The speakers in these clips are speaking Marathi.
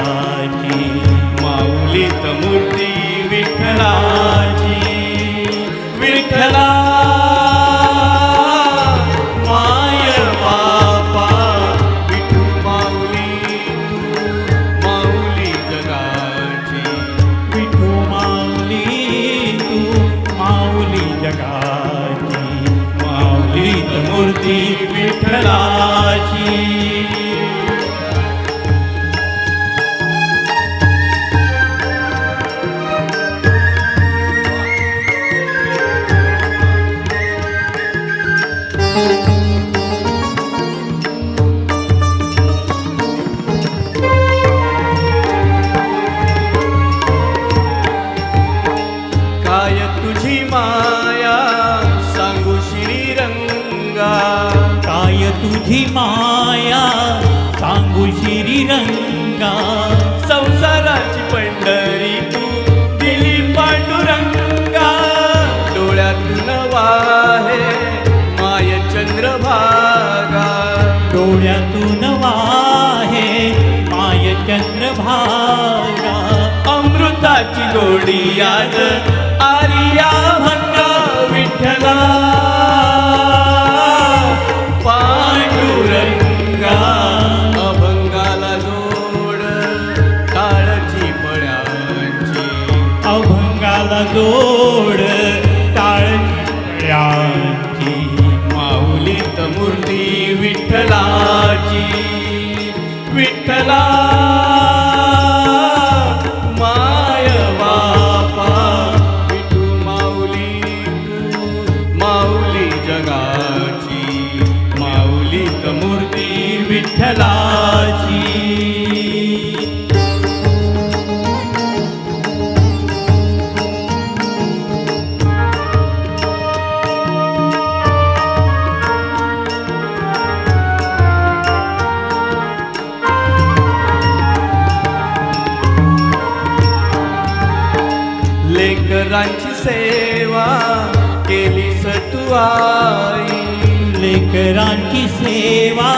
जगाची माऊलीत मूर्ती विठ्ठलाची. विठ्ठला माय बापा विठू माऊली तू माऊली जगाची. विठू माऊली तू माऊली जगाची माऊलीत मूर्ती विठ्ठलाची. काय तुझी माया सांगू श्रीरंगा. काय तुझी माया सांगू श्रीरंगा. संसाराची पंढरी तू दिली पांडुरंगा. डोळ्यातून वाहे माय चंद्रभागा. डोळ्यातून वाहे माय चंद्रभागा. अमृताची गोडी आज आर्या भंगा. विठ्ठला पांडुरंगा. अभंगाला जोड टाळची पळ्यांची. अभंगाला जोड टाळची. माऊलीत मूर्ती विठ्ठलाची. विठ्ठला माय बापा विठू माऊली तू माऊली जगाची. माऊलीत मूर्ती विठ्ठलाची. लेकरांची सेवा केलीस तू आई. लेकरांची सेवा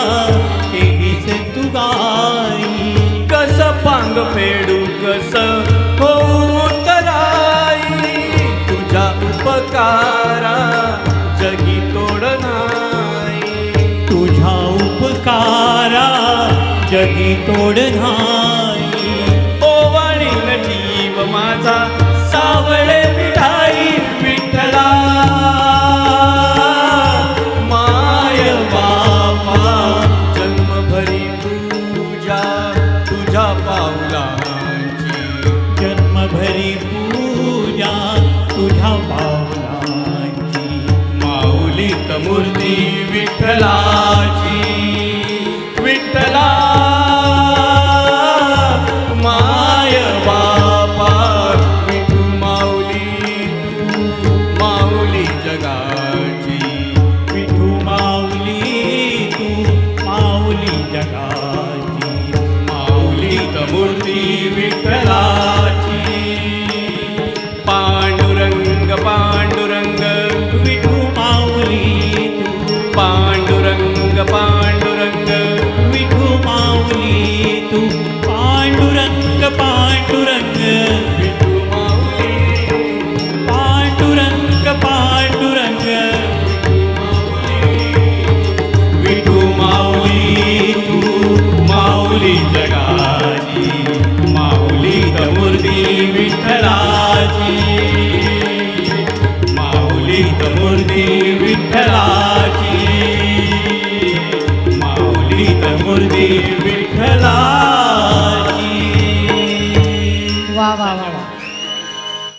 केलीस तू आई. कस पांग फेडू कस होऊ तराई. तुझ्या उपकारा जगी तोड नाही. तुझ्या उपकारा जगी तोड नाही. ओवाळीन जीव माझा सावळे विठाई. विठ्ठला माय बापा जन्मभरी पूजा तुझ्या पावलांची. जन्मभरी पूजा तुझ्या पावलांची. माऊलीत मूर्ती विठ्ठलाची. विठ्ठला माय बापा विठू माऊली तू माऊली जगाची. विठू माऊली तू माऊली जगाची. माऊलीत मूर्ती विठ्ठलाची. पांडुरंग पांडुरंग विठू माऊली तू पांडुरंग पांडुरंग विठू माऊली तू पांडुरंग पांडुरंग. विठू माऊली पांडुरंग पांडुरंग. विठू माऊली तू माऊली जगाची. माऊलीत मूर्ती विठ्ठलाची. माऊलीत